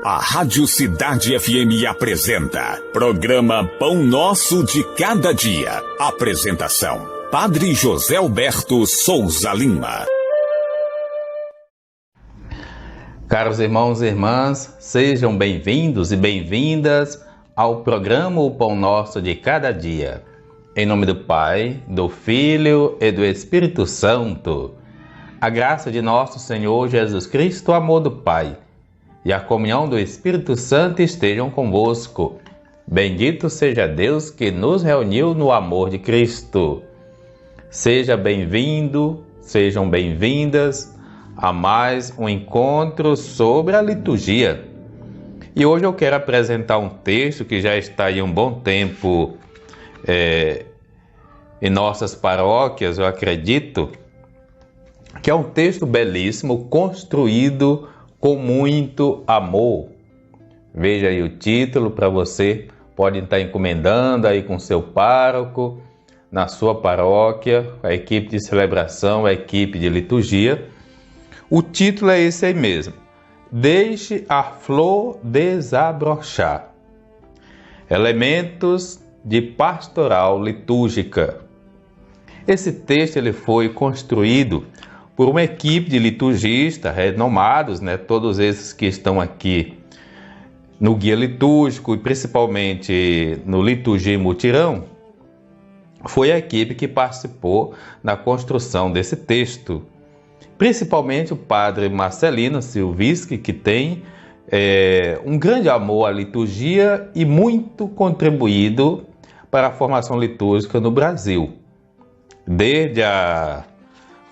A Rádio Cidade FM apresenta Programa Pão Nosso de Cada Dia. Apresentação: Padre José Alberto Souza Lima. Caros irmãos e irmãs, sejam bem-vindos e bem-vindas ao programa O Pão Nosso de Cada Dia. Em nome do Pai, do Filho e do Espírito Santo. A graça de nosso Senhor Jesus Cristo, o amor do Pai e a comunhão do Espírito Santo estejam convosco. Bendito seja Deus que nos reuniu no amor de Cristo. Seja bem-vindo, sejam bem-vindas a mais um encontro sobre a liturgia. E hoje eu quero apresentar um texto que já está aí um bom tempo em nossas paróquias, eu acredito, que é um texto belíssimo, construído com muito amor. Veja aí o título para você, pode estar encomendando aí com seu pároco, na sua paróquia, a equipe de celebração, a equipe de liturgia. O título é esse aí mesmo: Deixe a flor desabrochar. Elementos de pastoral litúrgica. Esse texto ele foi construído por uma equipe de liturgistas renomados, todos esses que estão aqui no Guia Litúrgico e principalmente no Liturgia e Mutirão. Foi a equipe que participou na construção desse texto. Principalmente o padre Marcelino Silviski, que tem um grande amor à liturgia e muito contribuído para a formação litúrgica no Brasil. Desde a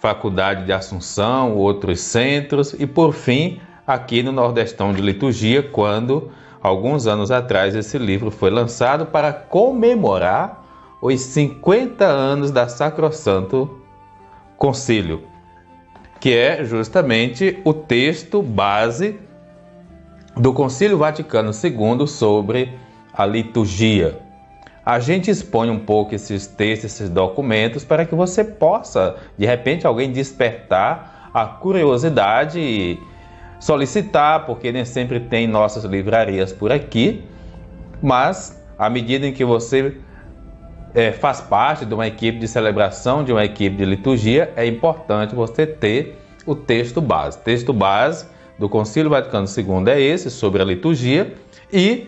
Faculdade de Assunção, outros centros e, por fim, aqui no Nordestão de Liturgia, quando, alguns anos atrás, esse livro foi lançado para comemorar os 50 anos da Sacrosanto Concílio, que é justamente o texto base do Concílio Vaticano II sobre a liturgia. A gente expõe um pouco esses textos, esses documentos, para que você possa, de repente, alguém despertar a curiosidade e solicitar, porque nem sempre tem nossas livrarias por aqui, mas à medida em que você faz parte de uma equipe de celebração, de uma equipe de liturgia, é importante você ter o texto base. O texto base do Concílio Vaticano II é esse, sobre a liturgia, e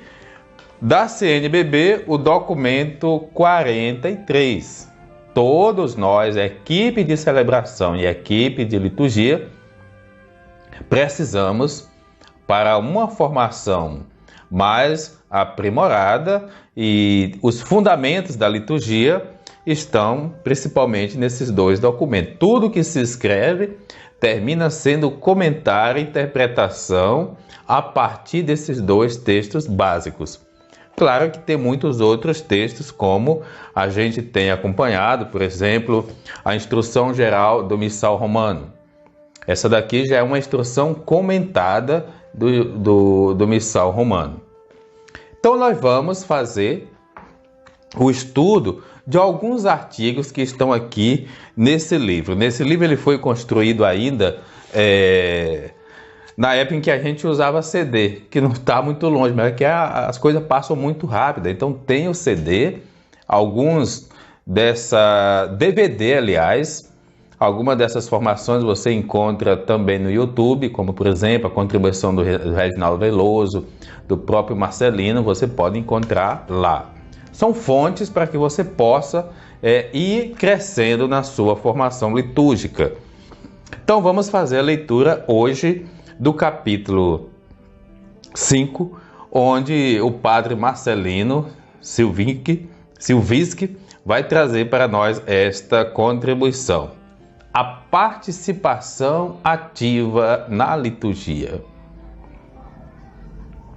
da CNBB, o documento 43. Todos nós, equipe de celebração e equipe de liturgia, precisamos, para uma formação mais aprimorada, e os fundamentos da liturgia estão principalmente nesses dois documentos. Tudo que se escreve termina sendo comentário e interpretação a partir desses dois textos básicos. Claro que tem muitos outros textos, como a gente tem acompanhado, por exemplo, a Instrução Geral do Missal Romano. Essa daqui já é uma instrução comentada do Missal Romano. Então nós vamos fazer o estudo de alguns artigos que estão aqui nesse livro. Nesse livro ele foi construído ainda na época em que a gente usava CD, que não está muito longe, mas é que as coisas passam muito rápido. Então tem o CD, alguns dessa DVD, aliás, algumas dessas formações você encontra também no YouTube, como por exemplo a contribuição do Reginaldo Veloso, do próprio Marcelino, você pode encontrar lá. São fontes para que você possa ir crescendo na sua formação litúrgica. Então vamos fazer a leitura hoje do capítulo 5, onde o padre Marcelino Silviski vai trazer para nós esta contribuição: a participação ativa na liturgia.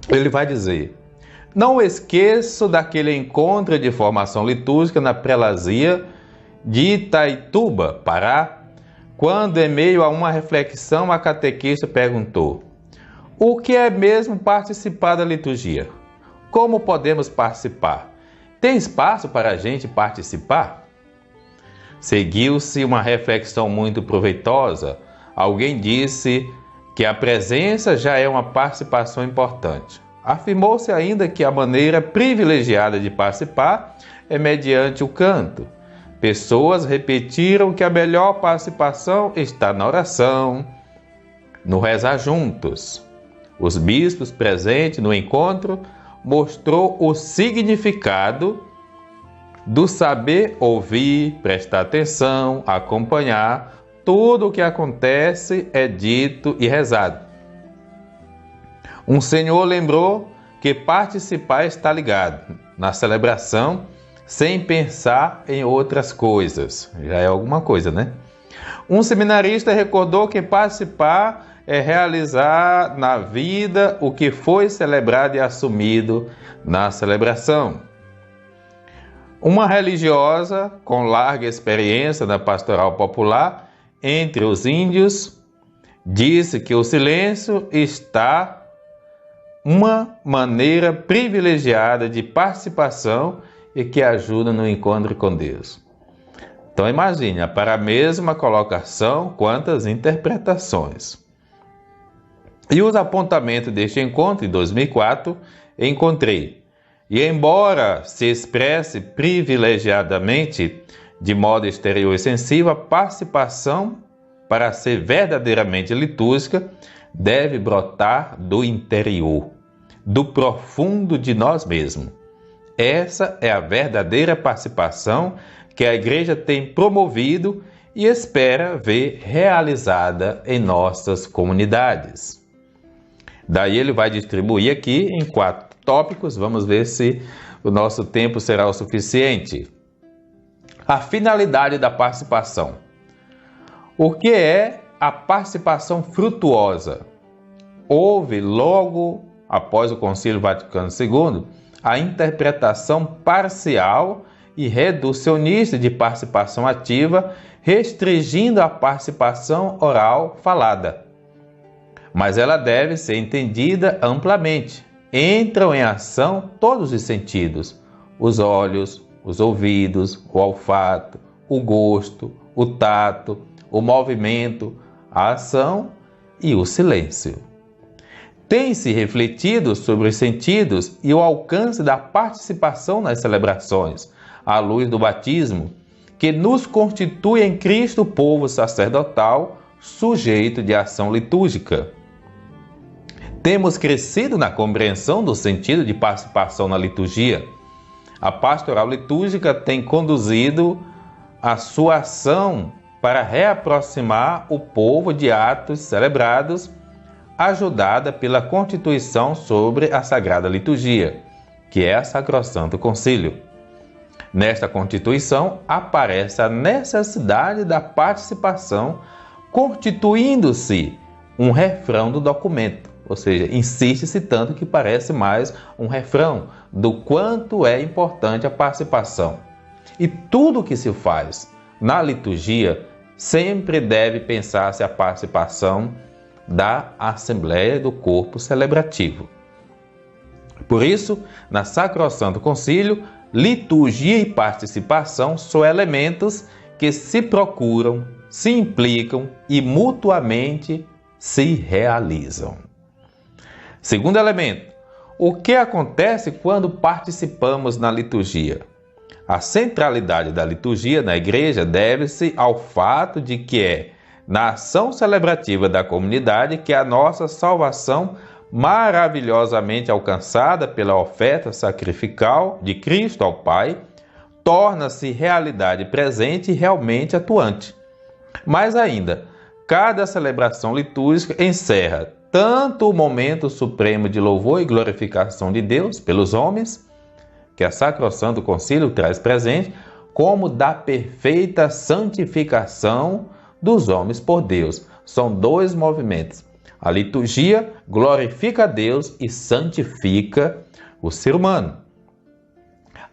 Ele vai dizer: não esqueço daquele encontro de formação litúrgica na prelazia de Itaituba, Pará, quando, em meio a uma reflexão, a catequista perguntou: o que é mesmo participar da liturgia? Como podemos participar? Tem espaço para a gente participar? Seguiu-se uma reflexão muito proveitosa. Alguém disse que a presença já é uma participação importante. Afirmou-se ainda que a maneira privilegiada de participar é mediante o canto. Pessoas repetiram que a melhor participação está na oração, no rezar juntos. Os bispos presentes no encontro mostrou o significado do saber ouvir, prestar atenção, acompanhar. Tudo o que acontece é dito e rezado. Um senhor lembrou que participar está ligado na celebração sem pensar em outras coisas. Já é alguma coisa, né? Um seminarista recordou que participar é realizar na vida o que foi celebrado e assumido na celebração. Uma religiosa com larga experiência na pastoral popular entre os índios disse que o silêncio está uma maneira privilegiada de participação e que ajuda no encontro com Deus. Então imagine, para a mesma colocação, quantas interpretações. E os apontamentos deste encontro, em 2004, encontrei. E embora se expresse privilegiadamente, de modo exterior e sensível, a participação, para ser verdadeiramente litúrgica, deve brotar do interior, do profundo de nós mesmos. Essa é a verdadeira participação que a Igreja tem promovido e espera ver realizada em nossas comunidades. Daí ele vai distribuir aqui em 4 tópicos, vamos ver se o nosso tempo será o suficiente. A finalidade da participação. O que é a participação frutuosa? Houve, logo após o Concílio Vaticano II, a interpretação parcial e reducionista de participação ativa, restringindo a participação oral falada. Mas ela deve ser entendida amplamente. Entram em ação todos os sentidos: os olhos, os ouvidos, o olfato, o gosto, o tato, o movimento, a ação e o silêncio. Tem-se refletido sobre os sentidos e o alcance da participação nas celebrações, à luz do batismo, que nos constitui em Cristo povo sacerdotal, sujeito de ação litúrgica. Temos crescido na compreensão do sentido de participação na liturgia. A pastoral litúrgica tem conduzido a sua ação para reaproximar o povo de atos celebrados, ajudada pela Constituição sobre a Sagrada Liturgia, que é a Sacrosanto Concílio. Nesta Constituição aparece a necessidade da participação, constituindo-se um refrão do documento, ou seja, insiste-se tanto que parece mais um refrão do quanto é importante a participação. E tudo que se faz na liturgia sempre deve pensar-se a participação da Assembleia do Corpo Celebrativo. Por isso, na Sacrosanto Concílio, liturgia e participação são elementos que se procuram, se implicam e mutuamente se realizam. Segundo elemento, o que acontece quando participamos na liturgia? A centralidade da liturgia na Igreja deve-se ao fato de que é na ação celebrativa da comunidade que a nossa salvação, maravilhosamente alcançada pela oferta sacrificial de Cristo ao Pai, torna-se realidade presente e realmente atuante. Mais ainda, cada celebração litúrgica encerra tanto o momento supremo de louvor e glorificação de Deus pelos homens, que a Sacrosanto Concílio traz presente, como da perfeita santificação dos homens por Deus. São 2 movimentos. A liturgia glorifica a Deus e santifica o ser humano.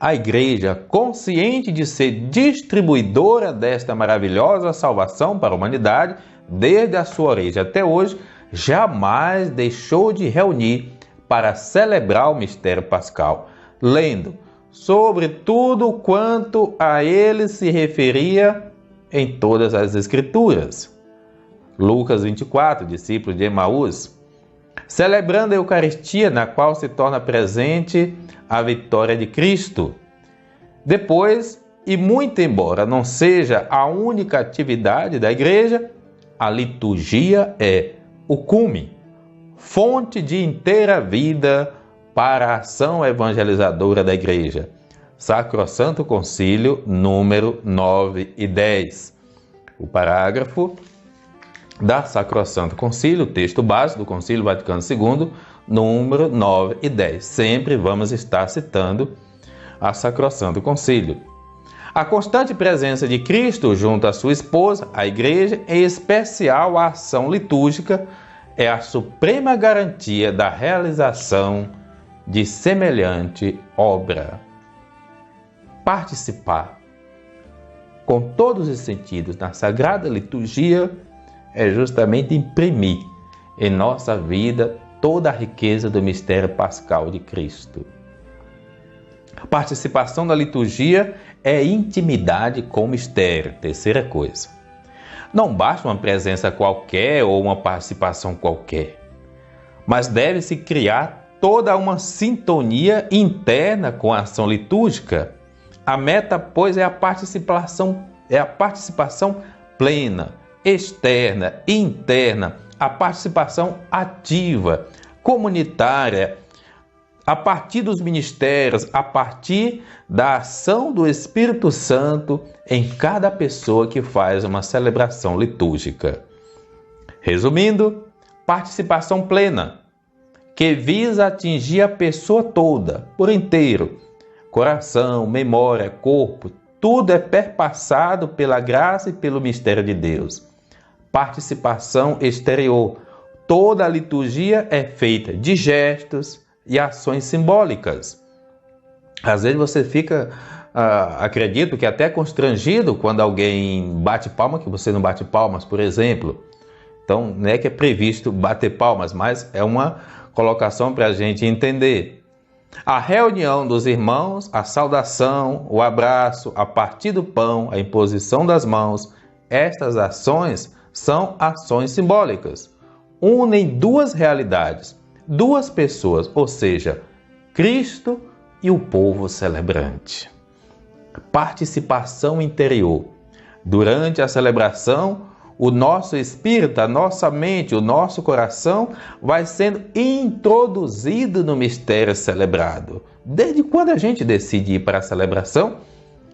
A Igreja, consciente de ser distribuidora desta maravilhosa salvação para a humanidade, desde a sua origem até hoje, jamais deixou de reunir para celebrar o mistério pascal, lendo sobre tudo quanto a ele se referia em todas as Escrituras. Lucas 24, discípulos de Emaús, celebrando a Eucaristia, na qual se torna presente a vitória de Cristo. Depois, e muito embora não seja a única atividade da igreja, a liturgia é o cume, fonte de inteira vida para a ação evangelizadora da igreja. Sacrosanto Concílio, número 9 e 10. O parágrafo da Sacrosanto Concílio, texto base do Concílio Vaticano II, número 9 e 10. Sempre vamos estar citando a Sacrosanto Concílio. A constante presença de Cristo junto à sua esposa, a Igreja, em especial a ação litúrgica, é a suprema garantia da realização de semelhante obra. Participar com todos os sentidos na Sagrada Liturgia é justamente imprimir em nossa vida toda a riqueza do mistério pascal de Cristo. A participação na liturgia é intimidade com o mistério. Terceira coisa. Não basta uma presença qualquer ou uma participação qualquer, mas deve-se criar toda uma sintonia interna com a ação litúrgica. A meta, pois, é a participação plena, externa e interna, a participação ativa, comunitária, a partir dos ministérios, a partir da ação do Espírito Santo em cada pessoa que faz uma celebração litúrgica. Resumindo, participação plena, que visa atingir a pessoa toda, por inteiro. Coração, memória, corpo, tudo é perpassado pela graça e pelo mistério de Deus. Participação exterior. Toda a liturgia é feita de gestos e ações simbólicas. Às vezes você fica, acredito que até constrangido quando alguém bate palma, que você não bate palmas, por exemplo. Então, não é que é previsto bater palmas, mas é uma colocação para a gente entender. A reunião dos irmãos, a saudação, o abraço, a partir do pão, a imposição das mãos, estas ações são ações simbólicas. Unem duas realidades, duas pessoas, ou seja, Cristo e o povo celebrante. Participação interior. Durante a celebração, o nosso espírito, a nossa mente, o nosso coração vai sendo introduzido no mistério celebrado. Desde quando a gente decide ir para a celebração,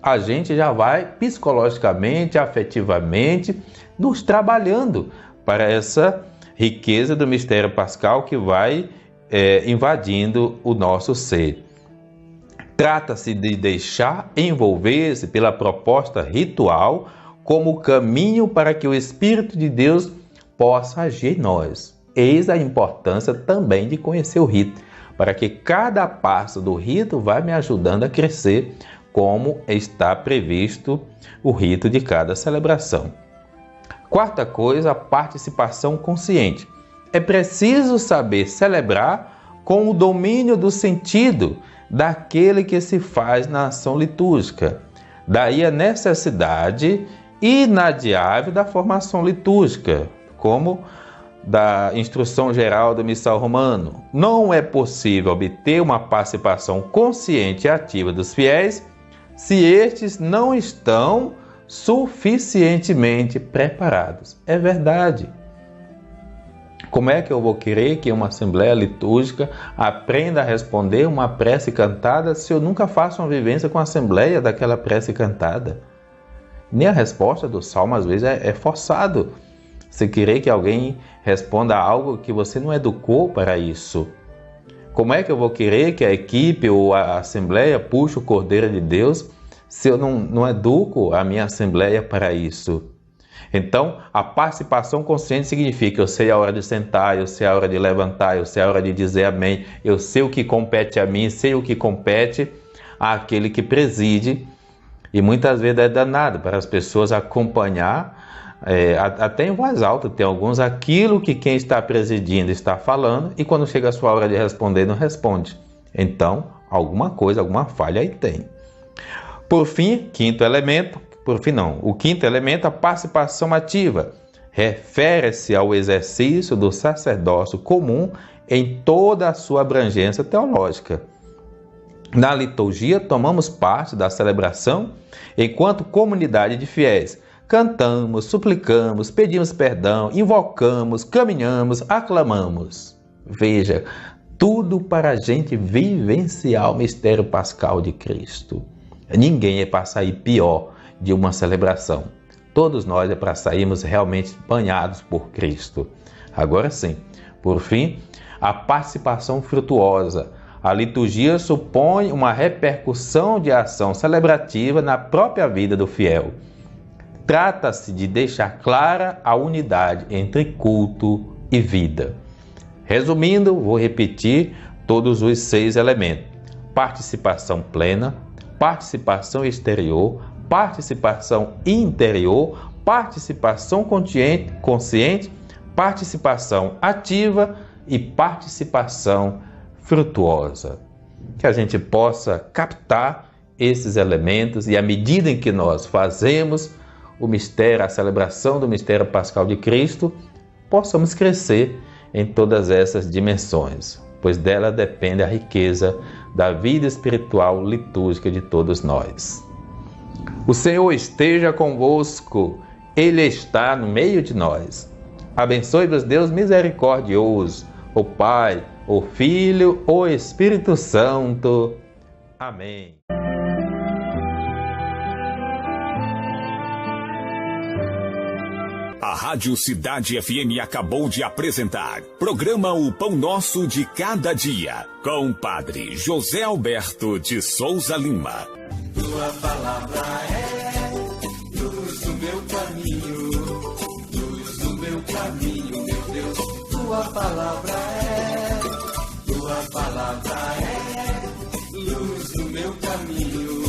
a gente já vai psicologicamente, afetivamente, nos trabalhando para essa riqueza do mistério pascal que vai invadindo o nosso ser. Trata-se de deixar envolver-se pela proposta ritual como caminho para que o Espírito de Deus possa agir em nós. Eis a importância também de conhecer o rito, para que cada passo do rito vá me ajudando a crescer, como está previsto o rito de cada celebração. Quarta coisa, a participação consciente. É preciso saber celebrar com o domínio do sentido daquele que se faz na ação litúrgica. Daí a necessidade inadiável da formação litúrgica, como da instrução geral do missal romano. Não é possível obter uma participação consciente e ativa dos fiéis se estes não estão suficientemente preparados. É verdade. Como é que eu vou querer que uma assembleia litúrgica aprenda a responder uma prece cantada se eu nunca faço uma vivência com a assembleia daquela prece cantada? Nem a resposta do salmo às vezes é forçado. Você querer que alguém responda algo que você não educou para isso. Como é que eu vou querer que a equipe ou a assembleia puxe o Cordeiro de Deus se eu não educo a minha assembleia para isso? Então, a participação consciente significa eu sei a hora de sentar, eu sei a hora de levantar, eu sei a hora de dizer amém, eu sei o que compete a mim, sei o que compete àquele que preside. E muitas vezes é danado para as pessoas acompanhar, até em voz alta, tem alguns, aquilo que quem está presidindo está falando, e quando chega a sua hora de responder, não responde. Então, alguma coisa, alguma falha aí tem. Por fim, o quinto elemento, a participação ativa. refere-se ao exercício do sacerdócio comum em toda a sua abrangência teológica. Na liturgia, tomamos parte da celebração enquanto comunidade de fiéis. Cantamos, suplicamos, pedimos perdão, invocamos, caminhamos, aclamamos. Veja, tudo para a gente vivenciar o mistério pascal de Cristo. Ninguém é para sair pior de uma celebração. Todos nós é para sairmos realmente banhados por Cristo. Agora sim, por fim, a participação frutuosa. A liturgia supõe uma repercussão de ação celebrativa na própria vida do fiel. Trata-se de deixar clara a unidade entre culto e vida. Resumindo, vou repetir todos os 6 elementos: participação plena, participação exterior, participação interior, participação consciente, participação ativa e participação frutuosa. Que a gente possa captar esses elementos e, à medida em que nós fazemos o mistério, a celebração do mistério pascal de Cristo, possamos crescer em todas essas dimensões, pois dela depende a riqueza da vida espiritual litúrgica de todos nós. O Senhor esteja convosco, Ele está no meio de nós. Abençoe-vos Deus misericordioso, o Pai, o Filho, o Espírito Santo. Amém. A Rádio Cidade FM acabou de apresentar programa O Pão Nosso de Cada Dia, com o Padre José Alberto de Souza Lima. Tua palavra é luz no meu caminho, luz no meu caminho, meu Deus. Tua palavra é luz no meu caminho.